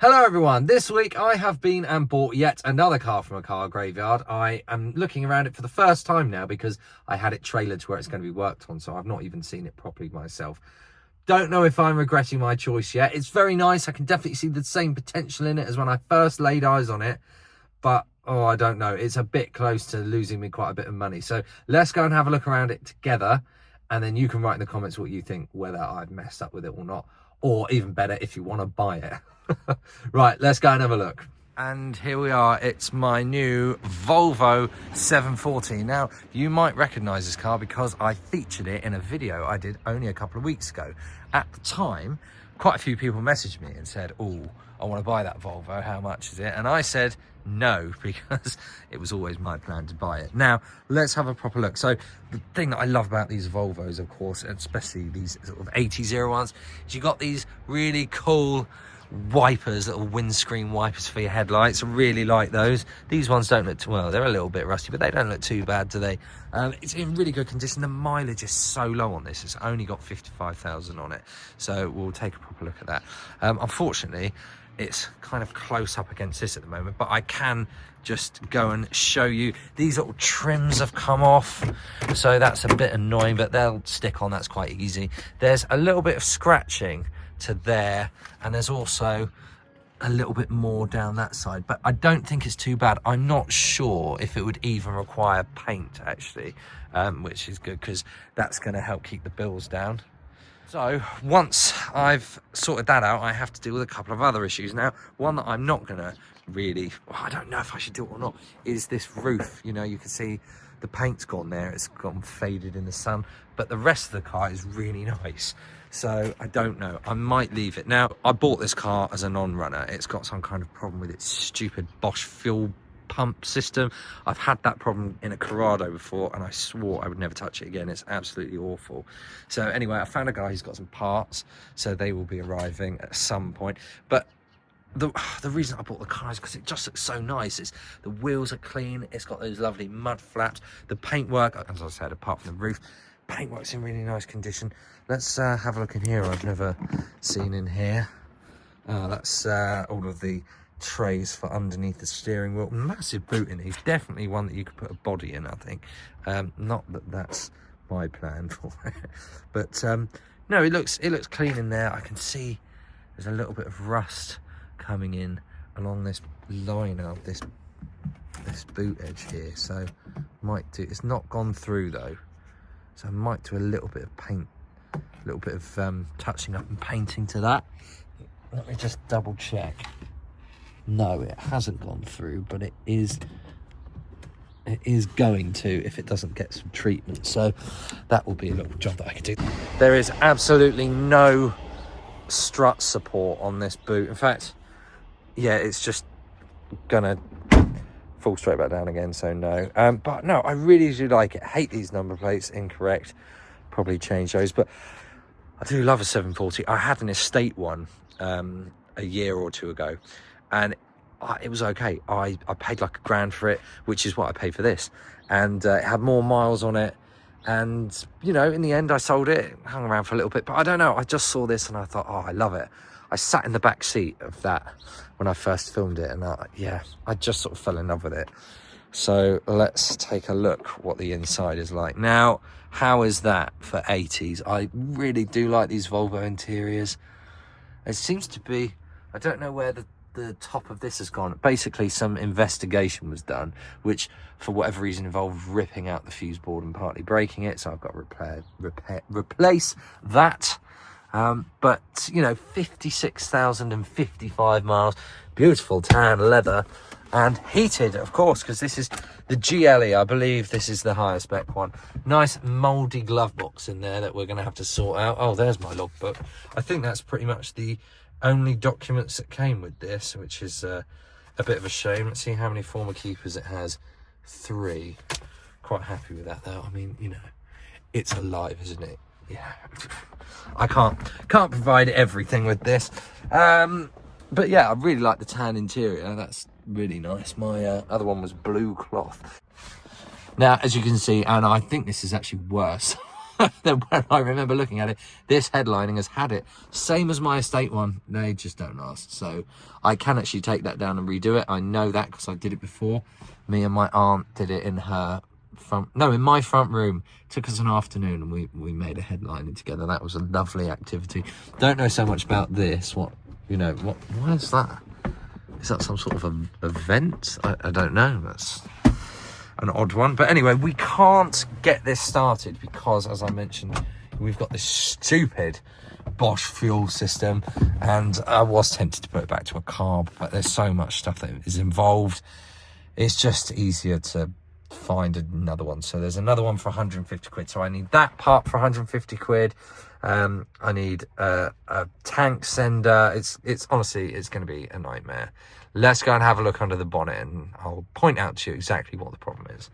Hello everyone, this week I have been and bought yet another car from a car graveyard. I am looking around it for the first time now because I had it trailered to where it's going to be worked on, so I've not even seen it properly myself. Don't know if I'm regretting my choice yet. It's very nice, I can definitely see the same potential in it as when I first laid eyes on it, but I don't know, it's a bit close to losing me quite a bit of money. So let's go and have a look around it together, and then you can write in the comments what you think, whether I've messed up with it or not, or even better, if you want to buy it. Right, let's go and have a look. And here we are, it's my new Volvo 740. Now, you might recognise this car because I featured it in a video I did only a couple of weeks ago. At the time, quite a few people messaged me and said, oh, I want to buy that Volvo, how much is it? And I said no, because it was always my plan to buy it. Now, let's have a proper look. So the thing that I love about these Volvos, of course, and especially these sort of 80 ones, is you got these really cool wipers, little windscreen wipers for your headlights. I really like those. These ones don't look too well, they're a little bit rusty, but they don't look too bad, do they? It's in really good condition. The mileage is so low on this, it's only got 55,000 on it, so we'll take a proper look at that. Unfortunately, it's kind of close up against this at the moment, but I can just go and show you. These little trims have come off, so that's a bit annoying, but they'll stick on, that's quite easy. There's a little bit of scratching to there, and there's also a little bit more down that side, but I don't think it's too bad. I'm not sure if it would even require paint, actually, which is good because that's going to help keep the bills down. So once I've sorted that out, I have to deal with a couple of other issues. Now, one that I'm not going to really, well, I don't know if I should do it or not, is this roof. You know, you can see the paint's gone there, it's gone faded in the sun, but the rest of the car is really nice. So I don't know, I might leave it. Now, I bought this car as a non-runner. It's got some kind of problem with its stupid Bosch fuel pump system. I've had that problem in a Corrado before, and I swore I would never touch it again. It's absolutely awful. So anyway, I found a guy who's got some parts, so they will be arriving at some point. But the reason I bought the car is because it just looks so nice. The wheels are clean, it's got those lovely mud flaps, the paintwork, as I said, apart from the roof, paintwork's in really nice condition. Let's have a look in here. I've never seen in here. That's all of the trays for underneath the steering wheel. Massive boot in these, definitely one that you could put a body in, I think. Not that that's my plan for it, but no, it looks clean in there. I can see there's a little bit of rust coming in along this line of this boot edge here, so might do. It's not gone through though, so I might do a little bit of paint, a little bit of touching up and painting to that. Let me just double check. No, it hasn't gone through, but it is going to if it doesn't get some treatment. So that will be a little job that I can do. There is absolutely no strut support on this boot. In fact, yeah, it's just gonna fall straight back down again, so no. But no, I really do like it. I hate these number plates, incorrect. Probably change those, but I do love a 740. I had an estate one a year or two ago, and it was okay. I paid like £1,000 for it, which is what I paid for this, and it had more miles on it, and you know, in the end I sold it, hung around for a little bit, but I don't know, I just saw this and I thought, oh, I love it. I sat in the back seat of that when I first filmed it, and I just sort of fell in love with it. So let's take a look what the inside is like. Now, how is that for 80s? I really do like these Volvo interiors. It seems to be, I don't know where the top of this has gone. Basically, some investigation was done, which for whatever reason involved ripping out the fuse board and partly breaking it. So I've got to replace that. But you know, 56,055 miles, beautiful tan leather, and heated, of course, because this is the GLE. I believe this is the higher spec one. Nice mouldy glove box in there that we're going to have to sort out. Oh, there's my logbook. I think that's pretty much the only documents that came with this, which is a bit of a shame. Let's see how many former keepers it has. 3. Quite happy with that though. I mean, you know, it's alive, isn't it? Yeah, I can't provide everything with this, but yeah, I really like the tan interior. That's really nice. My other one was blue cloth. Now, as you can see, and I think this is actually worse, then when I remember looking at it, this headlining has had it. Same as my estate one. They just don't last. So I can actually take that down and redo it. I know that because I did it before. Me and my aunt did it in her in my front room. Took us an afternoon and we made a headlining together. That was a lovely activity. Don't know so much about this. Why is that? Is that some sort of an event? I don't know. That's an odd one. But anyway, we can't get this started because, as I mentioned, we've got this stupid Bosch fuel system, and I was tempted to put it back to a carb, but there's so much stuff that is involved. It's just easier to find another one. So there's another one for 150 quid. So I need that part for 150 quid. I need a tank sender. It's honestly, it's going to be a nightmare. Let's go and have a look under the bonnet and I'll point out to you exactly what the problem is.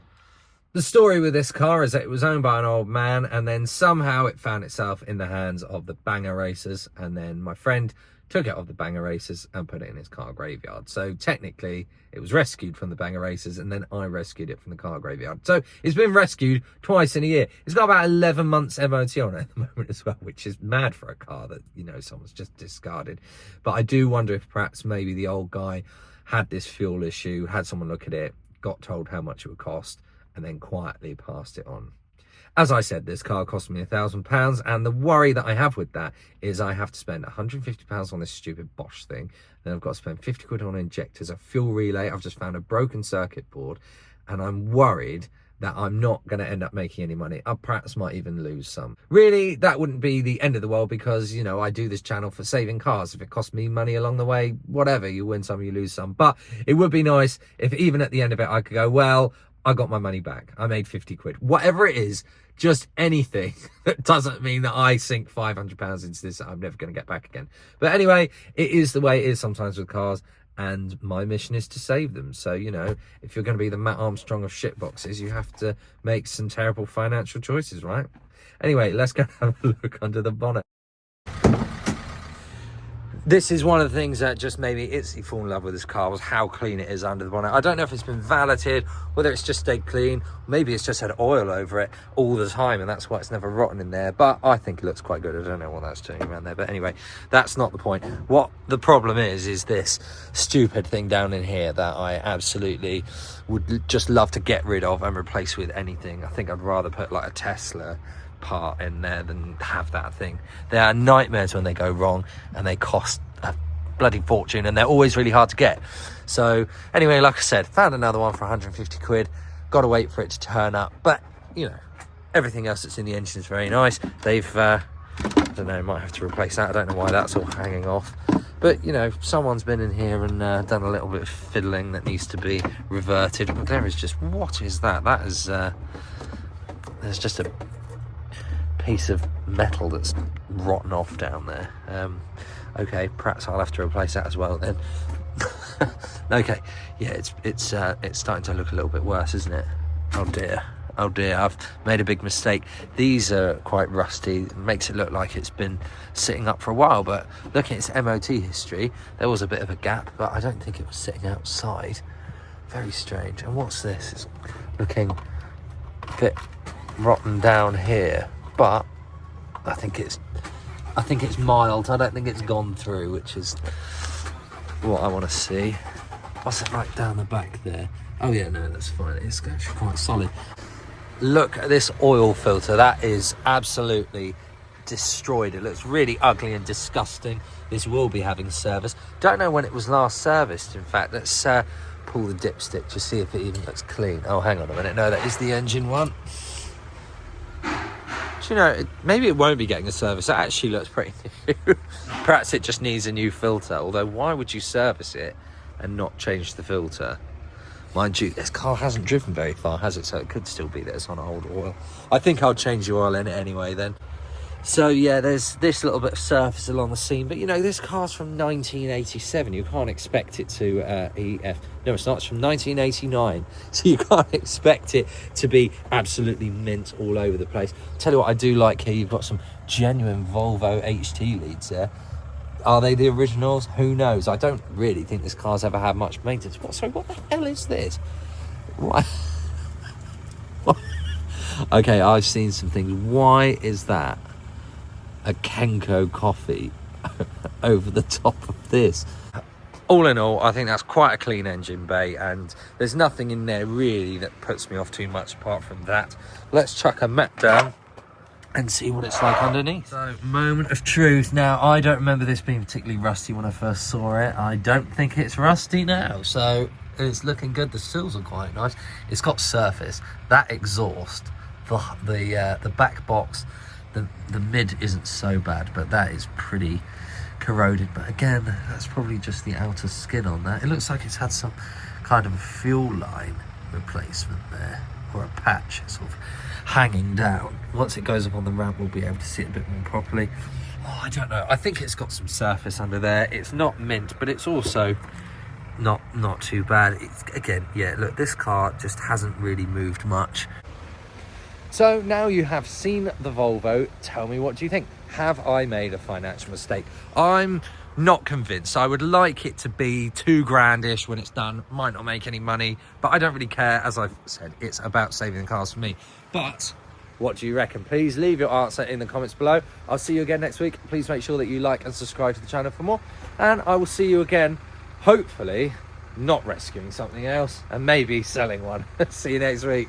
The story with this car is that it was owned by an old man, and then somehow it found itself in the hands of the banger racers, and then my friend took it off the banger racers and put it in his car graveyard. So technically it was rescued from the banger racers, and then I rescued it from the car graveyard. So it's been rescued twice in a year. It's got about 11 months MOT on it at the moment as well, which is mad for a car that, you know, someone's just discarded. But I do wonder if perhaps maybe the old guy had this fuel issue, had someone look at it, got told how much it would cost, and then quietly passed it on. As I said, this car cost me £1,000, and the worry that I have with that is I have to spend £150 on this stupid Bosch thing. Then I've got to spend 50 quid on injectors, a fuel relay. I've just found a broken circuit board, and I'm worried that I'm not going to end up making any money. I perhaps might even lose some. Really, that wouldn't be the end of the world because, you know, I do this channel for saving cars. If it costs me money along the way, whatever, you win some, you lose some. But it would be nice if even at the end of it, I could go, well, I got my money back. I made 50 quid. Whatever it is, just anything that doesn't mean that I sink £500 into this that I'm never going to get back again. But anyway, it is the way it is sometimes with cars, and my mission is to save them. So, you know, if you're going to be the Matt Armstrong of shitboxes, you have to make some terrible financial choices, right? Anyway, let's go have a look under the bonnet. This is one of the things that just made me instantly fall in love with this car, was how clean it is under the bonnet. I don't know if it's been valeted, whether it's just stayed clean, maybe it's just had oil over it all the time and that's why it's never rotten in there, but I think it looks quite good. I don't know what that's doing around there, but anyway, that's not the point. What the problem is this stupid thing down in here that I absolutely would just love to get rid of and replace with anything. I think I'd rather put like a Tesla part in there than have that thing. They are nightmares when they go wrong, and they cost a bloody fortune, and they're always really hard to get. So anyway, like I said, found another one for 150 quid. Got to wait for it to turn up, but you know, everything else that's in the engine is very nice. They've I don't know, might have to replace that. I don't know why that's all hanging off, but you know, someone's been in here and done a little bit of fiddling that needs to be reverted. But there is just, what is that? That is there's just a piece of metal that's rotten off down there. Okay, perhaps I'll have to replace that as well then. Okay, yeah, it's starting to look a little bit worse, isn't it? Oh dear, I've made a big mistake. These are quite rusty. It makes it look like it's been sitting up for a while, but looking at its MOT history, there was a bit of a gap, but I don't think it was sitting outside. Very strange. And what's this? It's looking a bit rotten down here, but I think it's mild. I don't think it's gone through, which is what I want to see. What's it like down the back there? Oh yeah, no, that's fine. It's actually quite solid. Look at this oil filter. That is absolutely destroyed. It looks really ugly and disgusting. This will be having service. Don't know when it was last serviced, in fact. Let's pull the dipstick to see if it even looks clean. Oh, hang on a minute. No, that is the engine one. You know, maybe it won't be getting a service. That actually looks pretty new. Perhaps it just needs a new filter, although why would you service it and not change the filter? Mind you, this car hasn't driven very far, has it? So it could still be that it's on old oil. I think I'll change the oil in it anyway then. So yeah, there's this little bit of surface along the seam, but you know, this car's from 1987. You can't expect it to no, it's not. It's from 1989, so you can't expect it to be absolutely mint all over the place. Tell you what I do like here, you've got some genuine Volvo HT leads there. Are they the originals? Who knows? I don't really think this car's ever had much maintenance. Sorry, what the hell is this? What? Okay, I've seen some things. Why is that a Kenko coffee over the top of this? All in all, I think that's quite a clean engine bay, and there's nothing in there really that puts me off too much apart from that. Let's chuck a mat down and see what it's like underneath. So, moment of truth. Now, I don't remember this being particularly rusty when I first saw it. I don't think it's rusty now, so it's looking good. The sills are quite nice. It's got surface. That exhaust, the back box, the mid isn't so bad, but that is pretty corroded. But again, that's probably just the outer skin on that. It looks like it's had some kind of a fuel line replacement there, or a patch sort of hanging down. Once it goes up on the ramp, we'll be able to see it a bit more properly. Oh, I don't know. I think it's got some surface under there. It's not mint, but it's also not too bad. It's, again, yeah, look, this car just hasn't really moved much. So now you have seen the Volvo. Tell me, what do you think? Have I made a financial mistake? I'm not convinced. I would like it to be $2,000-ish when it's done. Might not make any money, but I don't really care. As I've said, it's about saving the cars for me. But what do you reckon? Please leave your answer in the comments below. I'll see you again next week. Please make sure that you like and subscribe to the channel for more. And I will see you again, hopefully not rescuing something else and maybe selling one. See you next week.